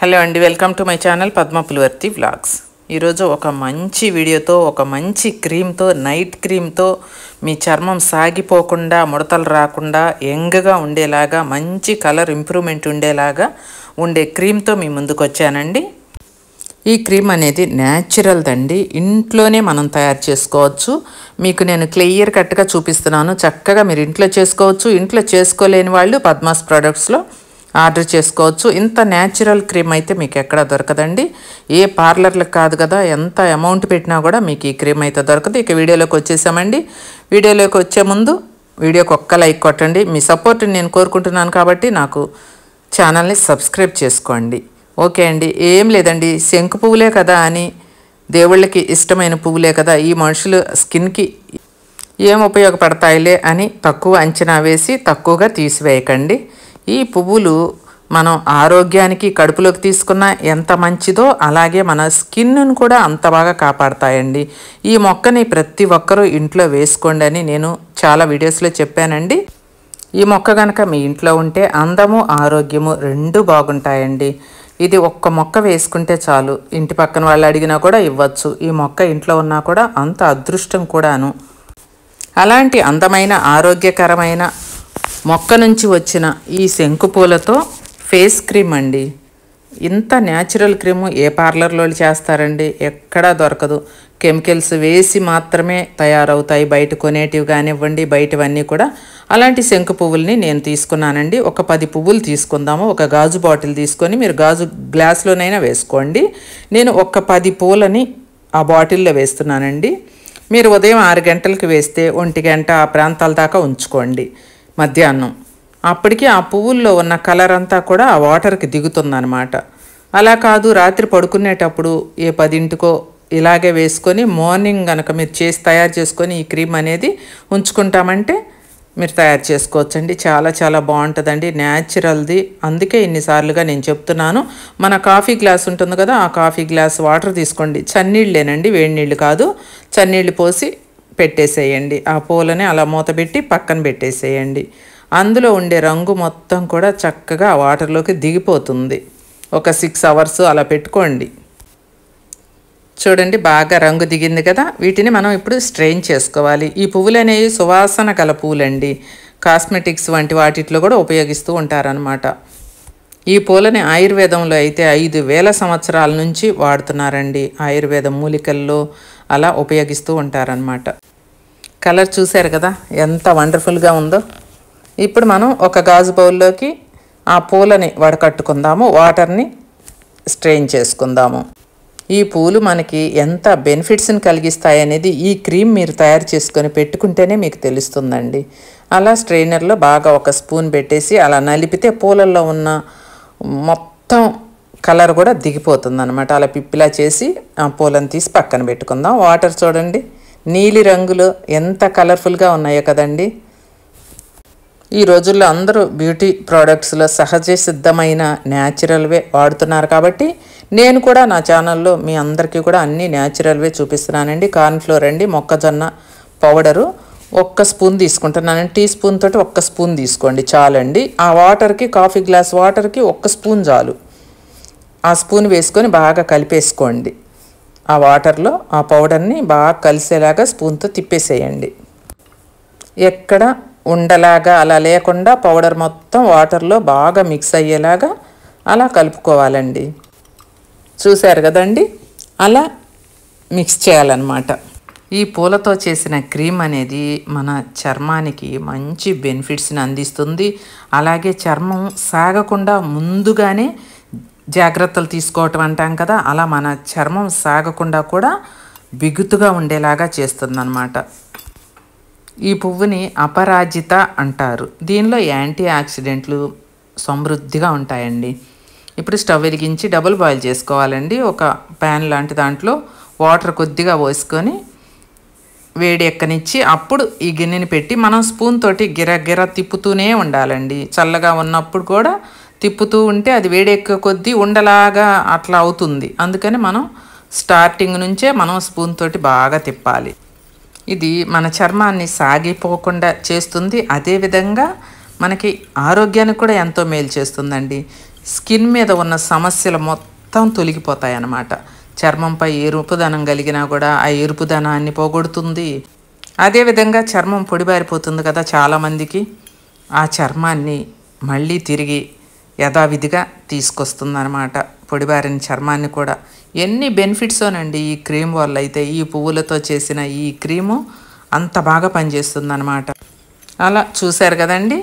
Hello అండి, welcome to my channel Padma Pulivarthi vlogs. ఈరోజు ఒక మంచి వీడియోతో, ఒక మంచి క్రీమ్తో, నైట్ క్రీమ్తో మీ చర్మం సాగిపోకుండా, ముడతలు రాకుండా, యంగ్గా ఉండేలాగా, మంచి కలర్ ఇంప్రూవ్మెంట్ ఉండేలాగా ఉండే క్రీమ్తో మీ ముందుకు వచ్చానండి. ఈ క్రీమ్ అనేది న్యాచురల్దండి, ఇంట్లోనే మనం తయారు చేసుకోవచ్చు. మీకు నేను క్లియర్ కట్గా చూపిస్తున్నాను. చక్కగా మీరు ఇంట్లో చేసుకోవచ్చు. ఇంట్లో చేసుకోలేని వాళ్ళు పద్మాస్ ప్రోడక్ట్స్లో ఆర్డర్ చేసుకోవచ్చు. ఇంత న్యాచురల్ క్రీమ్ అయితే మీకు ఎక్కడా దొరకదండి. ఏ పార్లర్లకు కాదు కదా, ఎంత అమౌంట్ పెట్టినా కూడా మీకు ఈ క్రీమ్ అయితే దొరకదు. ఇక వీడియోలోకి వచ్చేసామండి. వీడియోలోకి వచ్చే ముందు వీడియోకి ఒక్క లైక్ కొట్టండి. మీ సపోర్ట్ నేను కోరుకుంటున్నాను కాబట్టి నాకు ఛానల్ని సబ్స్క్రైబ్ చేసుకోండి. ఓకే అండి. ఏం లేదండి, శంకు పువ్వులే కదా అని, దేవుళ్ళకి ఇష్టమైన పువ్వులే కదా, ఈ మనుషులు స్కిన్కి ఏం ఉపయోగపడతాయిలే అని తక్కువ అంచనా వేసి తక్కువగా తీసివేయకండి. ఈ పువ్వులు మనం ఆరోగ్యానికి, కడుపులోకి తీసుకున్న ఎంత మంచిదో అలాగే మన స్కిన్ను కూడా అంత బాగా కాపాడతాయండి. ఈ మొక్కని ప్రతి ఒక్కరూ ఇంట్లో వేసుకోండి అని నేను చాలా వీడియోస్లో చెప్పానండి. ఈ మొక్క కనుక మీ ఇంట్లో ఉంటే అందము, ఆరోగ్యము రెండూ బాగుంటాయండి. ఇది ఒక్క మొక్క వేసుకుంటే చాలు, ఇంటి పక్కన వాళ్ళు అడిగినా కూడా ఇవ్వచ్చు. ఈ మొక్క ఇంట్లో ఉన్నా కూడా అంత అదృష్టం కూడాను. అలాంటి అందమైన, ఆరోగ్యకరమైన మొక్క నుంచి వచ్చిన ఈ శంకు పూలతో ఫేస్ క్రీమ్ అండి. ఇంత న్యాచురల్ క్రీము ఏ పార్లర్లో చేస్తారండి? ఎక్కడా దొరకదు. కెమికల్స్ వేసి మాత్రమే తయారవుతాయి. బయట కొనేటివి కానివ్వండి, బయటవన్నీ కూడా. అలాంటి శంకు పువ్వుల్ని నేను తీసుకున్నానండి. ఒక 10 పువ్వులు తీసుకుందాము. ఒక గాజు బాటిల్ తీసుకొని, మీరు గాజు గ్లాస్లోనైనా వేసుకోండి. నేను ఒక 10 పూలని ఆ బాటిల్లో వేస్తున్నానండి. మీరు ఉదయం 6 గంటలకు వేస్తే 1 గంట ఆ ప్రాంతాల దాకా ఉంచుకోండి మధ్యాహ్నం. అప్పటికి ఆ పువ్వుల్లో ఉన్న కలర్ అంతా కూడా ఆ వాటర్కి దిగుతుందన్నమాట. అలా కాదు, రాత్రి పడుకునేటప్పుడు ఏ 10కో ఇలాగే వేసుకొని మార్నింగ్ కనుక మీరు తయారు చేసుకొని ఈ క్రీమ్ అనేది ఉంచుకుంటామంటే మీరు తయారు చేసుకోవచ్చండి. చాలా చాలా బాగుంటుందండి, న్యాచురల్ది. అందుకే ఇన్నిసార్లుగా నేను చెప్తున్నాను. మన కాఫీ గ్లాస్ ఉంటుంది కదా, ఆ కాఫీ గ్లాస్ వాటర్ తీసుకోండి. చన్నీళ్ళేనండి, వేడి నీళ్ళు కాదు. చన్నీళ్ళు పోసి పెట్టేసేయండి. ఆ పూలని అలా మూత పెట్టి పక్కన పెట్టేసేయండి. అందులో ఉండే రంగు మొత్తం కూడా చక్కగా ఆ వాటర్లోకి దిగిపోతుంది. ఒక 6 అవర్స్ అలా పెట్టుకోండి. చూడండి, బాగా రంగు దిగింది కదా. వీటిని మనం ఇప్పుడు స్ట్రెయిన్ చేసుకోవాలి. ఈ పువ్వులు అనేవి సువాసన గల పూలండి. కాస్మెటిక్స్ వంటి వాటిట్లో కూడా ఉపయోగిస్తూ ఉంటారనమాట. ఈ పూలని ఆయుర్వేదంలో అయితే 5000 సంవత్సరాల నుంచి వాడుతున్నారండి. ఆయుర్వేద మూలికల్లో అలా ఉపయోగిస్తూ ఉంటారనమాట. కలర్ చూశారు కదా ఎంత వండర్ఫుల్గా ఉందో. ఇప్పుడు మనం ఒక గాజు బౌల్లోకి ఆ పూలని వడకట్టుకుందాము. వాటర్ని స్ట్రెయిన్ చేసుకుందాము. ఈ పూలు మనకి ఎంత బెనిఫిట్స్ని కలిగిస్తాయనేది ఈ క్రీమ్ మీరు తయారు చేసుకొని పెట్టుకుంటేనే మీకు తెలుస్తుందండి. అలా స్ట్రెయినర్లో బాగా ఒక స్పూన్ పెట్టేసి అలా నలిపితే పూలల్లో ఉన్న మొత్తం కలర్ కూడా దిగిపోతుంది అనమాట. అలా పిప్పిలా చేసి ఆ పూలను తీసి పక్కన పెట్టుకుందాం. వాటర్ చూడండి, నీలి రంగులో ఎంత కలర్ఫుల్గా ఉన్నాయో కదండి. ఈ రోజుల్లో అందరూ బ్యూటీ ప్రోడక్ట్స్లో సహజ సిద్ధమైన న్యాచురల్వే వాడుతున్నారు కాబట్టి నేను కూడా నా ఛానల్లో మీ అందరికీ కూడా అన్ని న్యాచురల్వే చూపిస్తున్నానండి. కార్న్ఫ్లోర్ అండి, మొక్కజొన్న పౌడరు 1 స్పూన్ తీసుకుంటున్నానండి. టీ స్పూన్ తోటి 1 స్పూన్ తీసుకోండి చాలండి. ఆ వాటర్కి, కాఫీ గ్లాస్ వాటర్కి 1 స్పూన్ చాలు. ఆ స్పూన్ వేసుకొని బాగా కలిపేసుకోండి. ఆ వాటర్లో ఆ పౌడర్ని బాగా కలిసేలాగా స్పూన్తో తిప్పేసేయండి. ఎక్కడ ఉండలాగా అలా లేకుండా పౌడర్ మొత్తం వాటర్లో బాగా మిక్స్ అయ్యేలాగా అలా కలుపుకోవాలండి. చూశారు కదండి, అలా మిక్స్ చేయాలన్నమాట. ఈ పూలతో చేసిన క్రీమ్ అనేది మన చర్మానికి మంచి బెనిఫిట్స్ని అందిస్తుంది. అలాగే చర్మం సాగకుండా ముందుగానే జాగ్రత్తలు తీసుకోవటం అంటాం కదా, అలా మన చర్మం సాగకుండా కూడా బిగుతుగా ఉండేలాగా చేస్తుందన్నమాట. ఈ పువ్వుని అపరాజిత అంటారు. దీనిలో యాంటీ ఆక్సిడెంట్లు సమృద్ధిగా ఉంటాయండి. ఇప్పుడు స్టవ్ వెలిగించి డబుల్ బాయిల్ చేసుకోవాలండి. ఒక ప్యాన్ లాంటి దాంట్లో వాటర్ కొద్దిగా పోసుకొని వేడి ఎక్కనిచ్చి అప్పుడు ఈ గిన్నెని పెట్టి మనం స్పూన్ తోటి గిర తిప్పుతూనే ఉండాలండి. చల్లగా ఉన్నప్పుడు కూడా తిప్పుతూ ఉంటే అది వేడి ఎక్క కొద్దీ ఉండలాగా అట్లా అవుతుంది. అందుకని మనం స్టార్టింగ్ నుంచే మనం స్పూన్ తోటి బాగా తిప్పాలి. ఇది మన చర్మాన్ని సాగిపోకుండా చేస్తుంది. అదేవిధంగా మనకి ఆరోగ్యానికి కూడా ఎంతో మేలు చేస్తుందండి. స్కిన్ మీద ఉన్న సమస్యలు మొత్తం తొలగిపోతాయి అన్నమాట. చర్మంపై ఎరుపుదనం కలిగినా కూడా ఆ ఎరుపుదనాన్ని పోగొడుతుంది. అదేవిధంగా చర్మం పొడిబారిపోతుంది కదా చాలామందికి, ఆ చర్మాన్ని మళ్ళీ తిరిగి యథావిధిగా తీసుకొస్తుంది అన్నమాట. పొడిబారిన చర్మాన్ని కూడా. ఎన్ని బెనిఫిట్సోనండి ఈ క్రీమ్ వల్ల. అయితే ఈ పువ్వులతో చేసిన ఈ క్రీము అంత బాగా పనిచేస్తుంది అన్నమాట. అలా చూశారు కదండి,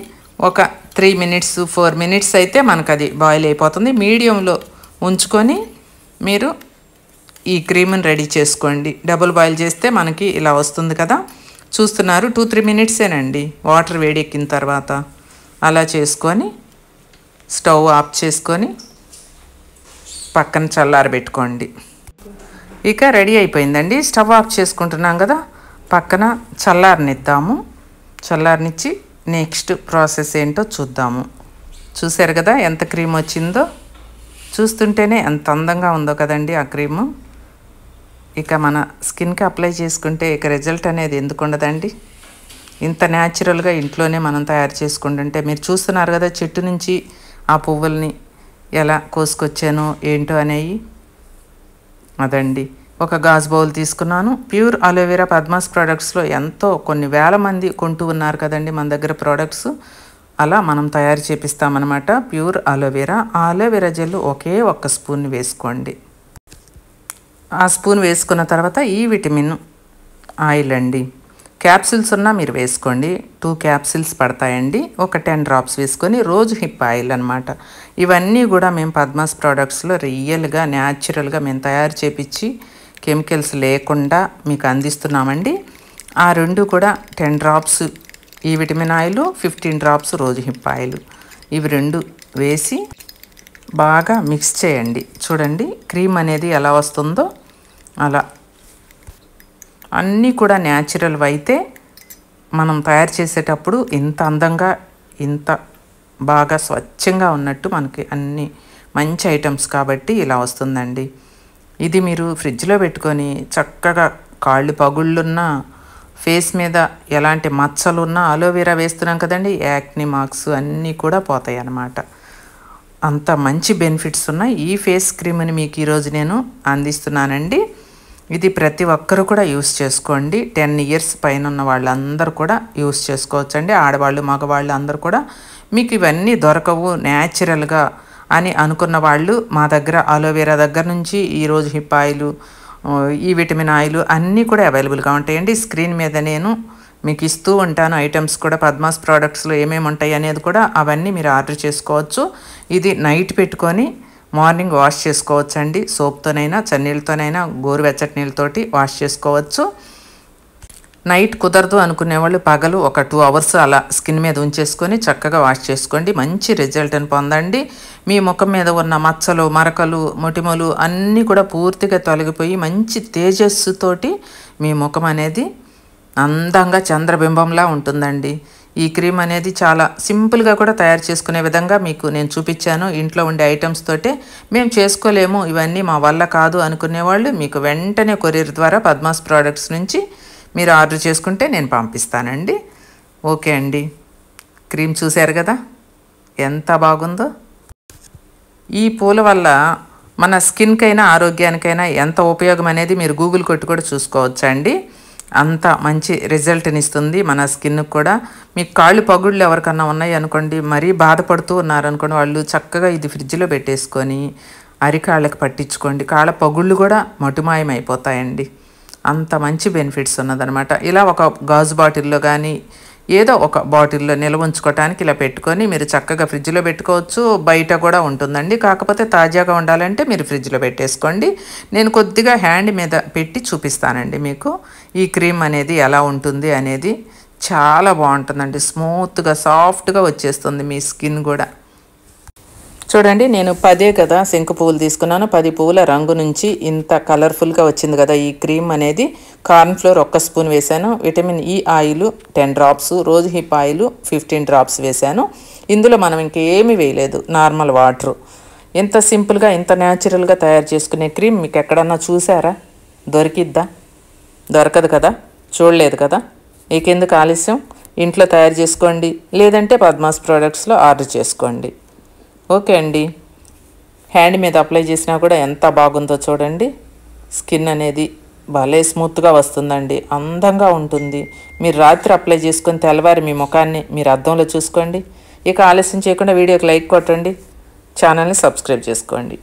ఒక 3 minutes 4 minutes అయితే మనకు అది బాయిల్ అయిపోతుంది. మీడియంలో ఉంచుకొని మీరు ఈ క్రీమ్ని రెడీ చేసుకోండి. డబుల్ బాయిల్ చేస్తే మనకి ఇలా వస్తుంది కదా, చూస్తున్నారు. 2-3 minutesేనండి వాటర్ వేడెక్కిన తర్వాత. అలా చేసుకొని స్టవ్ ఆఫ్ చేసుకొని పక్కన చల్లారబెట్టుకోండి. ఇక రెడీ అయిపోయిందండి. స్టవ్ ఆఫ్ చేసుకుంటున్నాం కదా, పక్కన చల్లారనిద్దాము. చల్లారనిచ్చి నెక్స్ట్ ప్రాసెస్ ఏంటో చూద్దాము. చూశారు కదా ఎంత క్రీమ్ వచ్చిందో, చూస్తుంటేనే ఎంత అందంగా ఉందో కదండి ఆ క్రీము. ఇక మన స్కిన్కి అప్లై చేసుకుంటే ఇక రిజల్ట్ అనేది ఎందుకు ఉండదండి. ఇంత న్యాచురల్గా ఇంట్లోనే మనం తయారు చేసుకుంటుంటే, మీరు చూస్తున్నారు కదా చెట్టు నుంచి ఆ పువ్వుల్ని ఎలా కోసుకొచ్చానో ఏంటో అనేవి. అదండి, ఒక గాజు బౌల్ తీసుకున్నాను. ప్యూర్ అలోవెరా పద్మాస్ ప్రోడక్ట్స్లో ఎంతో కొన్ని వేల మంది కొంటూ ఉన్నారు కదండి మన దగ్గర ప్రోడక్ట్స్. అలా మనం తయారు చేపిస్తామన్నమాట ప్యూర్ అలోవెరా. ఆ అలోవెరా జెల్ ఒకే 1 స్పూన్ వేసుకోండి. ఆ స్పూన్ వేసుకున్న తర్వాత ఈ విటమిన్ ఆయిల్ అండి, క్యాప్సిల్స్ ఉన్నా మీరు వేసుకోండి. 2 capsules పడతాయండి. ఒక 10 drops వేసుకొని రోజు హిప్ ఆయిల్ అనమాట. ఇవన్నీ కూడా మేము పద్మాస్ ప్రోడక్ట్స్లో రియల్గా న్యాచురల్గా మేము తయారు చేపించి కెమికల్స్ లేకుండా మీకు అందిస్తున్నామండి. ఆ 2 కూడా 10 drops ఈ విటమిన్ ఆయిల్, 15 drops రోజు హిప్ ఆయిల్, ఇవి 2 వేసి బాగా మిక్స్ చేయండి. చూడండి క్రీమ్ అనేది ఎలా వస్తుందో అలా. అన్నీ కూడా న్యాచురల్ అయితే మనం తయారు చేసేటప్పుడు ఇంత అందంగా ఇంత బాగా స్వచ్ఛంగా ఉన్నట్టు మనకి అన్ని మంచి ఐటమ్స్ కాబట్టి ఇలా వస్తుందండి. ఇది మీరు ఫ్రిడ్జ్లో పెట్టుకొని చక్కగా కాళ్ళు పగుళ్ళున్నా, ఫేస్ మీద ఎలాంటి మచ్చలున్నా అలోవెరా వేస్తున్నాం కదండి, యాక్ని మార్క్స్ అన్నీ కూడా పోతాయి అన్నమాట. అంత మంచి బెనిఫిట్స్ ఉన్నాయి. ఈ ఫేస్ క్రీమ్ని మీకు ఈరోజు నేను అందిస్తున్నానండి. ఇది ప్రతి ఒక్కరు కూడా యూస్ చేసుకోండి. 10 years పైన ఉన్న వాళ్ళందరూ కూడా యూస్ చేసుకోవచ్చండి. ఆడవాళ్ళు మగవాళ్ళు అందరూ కూడా. మీకు ఇవన్నీ దొరకవు న్యాచురల్గా అని అనుకున్న వాళ్ళు మా దగ్గర అలోవెరా దగ్గర నుంచి ఈరోజు హిప్ ఆయిల్, ఈ విటమిన్ ఆయిల్ అన్నీ కూడా అవైలబుల్గా ఉంటాయండి. స్క్రీన్ మీద నేను మీకు ఇస్తూ ఉంటాను ఐటమ్స్ కూడా. పద్మాస్ ప్రోడక్ట్స్లో ఏమేమి ఉంటాయి అనేది కూడా అవన్నీ మీరు ఆర్డర్ చేసుకోవచ్చు. ఇది నైట్ పెట్టుకొని మార్నింగ్ వాష్ చేసుకోవచ్చండి. సోప్తోనైనా చన్నీళ్ళతోనైనా గోరువెచ్చటి నీళ్ళతోటి వాష్ చేసుకోవచ్చు. నైట్ కుదరదు అనుకునే వాళ్ళు పగలు ఒక 2 hours అలా స్కిన్ మీద ఉంచేసుకొని చక్కగా వాష్ చేసుకోండి. మంచి రిజల్ట్ని పొందండి. మీ ముఖం మీద ఉన్న మచ్చలు, మరకలు, మొటిమలు అన్నీ కూడా పూర్తిగా తొలగిపోయి మంచి తేజస్సుతోటి మీ ముఖం అనేది అందంగా చంద్రబింబంలా ఉంటుందండి. ఈ క్రీమ్ అనేది చాలా సింపుల్గా కూడా తయారు చేసుకునే విధంగా మీకు నేను చూపించాను. ఇంట్లో ఉండే ఐటమ్స్ తోటే. మేము చేసుకోలేము, ఇవన్నీ మా వల్ల కాదు అనుకునేవాళ్ళు మీకు వెంటనే కొరియర్ ద్వారా పద్మాస్ ప్రోడక్ట్స్ నుంచి మీరు ఆర్డర్ చేసుకుంటే నేను పంపిస్తానండి. ఓకే అండి, క్రీమ్ చూశారు కదా ఎంత బాగుందో. ఈ పూల వల్ల మన స్కిన్కైనా ఆరోగ్యానికైనా ఎంత ఉపయోగం అనేది మీరు గూగుల్ కొట్టి కూడా చూసుకోవచ్చండి. అంత మంచి రిజల్ట్ని ఇస్తుంది మన స్కిన్కి కూడా. మీకు కాళ్ళు పగుళ్ళు ఎవరికన్నా ఉన్నాయి అనుకోండి, మరీ బాధపడుతూ ఉన్నారనుకోండి, వాళ్ళు చక్కగా ఇది ఫ్రిడ్జ్లో పెట్టేసుకొని అరికాళ్ళకి పట్టించుకోండి. కాళ్ళ పగుళ్ళు కూడా మటుమాయం అయిపోతాయండి. అంత మంచి బెనిఫిట్స్ ఉన్నదనమాట. ఇలా ఒక గాజు బాటిల్లో కానీ ఏదో ఒక బాటిల్లో నిల్వ ఉంచుకోవటానికి ఇలా పెట్టుకొని మీరు చక్కగా ఫ్రిడ్జ్లో పెట్టుకోవచ్చు. బయట కూడా ఉంటుందండి. కాకపోతే తాజాగా ఉండాలంటే మీరు ఫ్రిడ్జ్లో పెట్టేసుకోండి. నేను కొద్దిగా హ్యాండ్ మీద పెట్టి చూపిస్తానండి మీకు ఈ క్రీమ్ అనేది ఎలా ఉంటుంది అనేది. చాలా బాగుంటుందండి. స్మూత్గా సాఫ్ట్గా వచ్చేస్తుంది మీ స్కిన్ కూడా. చూడండి నేను 10 కదా శంకు పువ్వులు తీసుకున్నాను. 10 పువ్వుల రంగు నుంచి ఇంత కలర్ఫుల్గా వచ్చింది కదా ఈ క్రీమ్ అనేది. కార్న్ ఫ్లోర్ 1 స్పూన్ వేసాను. విటమిన్ ఈ ఆయిల్ 10 drops, రోజు హిప్ ఆయిల్ 15 drops వేసాను. ఇందులో మనం ఇంకేమీ వేయలేదు, నార్మల్ వాటరు. ఎంత సింపుల్గా ఇంత న్యాచురల్గా తయారు చేసుకునే క్రీమ్ మీకు ఎక్కడన్నా చూసారా? దొరికిద్దా? దొరకదు కదా, చూడలేదు కదా. ఇకెందుకు ఆలస్యం, ఇంట్లో తయారు చేసుకోండి. లేదంటే పద్మాస్ ప్రోడక్ట్స్లో ఆర్డర్ చేసుకోండి. ఓకే అండి, హ్యాండ్ మీద అప్లై చేసినా కూడా ఎంత బాగుందో చూడండి. స్కిన్ అనేది భలే స్మూత్గా వస్తుందండి, అందంగా ఉంటుంది. మీరు రాత్రి అప్లై చేసుకొని తెల్లవారి మీ ముఖాన్ని మీరు అద్దంలో చూసుకోండి. ఇక ఆలస్యం చేయకుండా వీడియోకి లైక్ కొట్టండి, ఛానల్ని సబ్స్క్రైబ్ చేసుకోండి.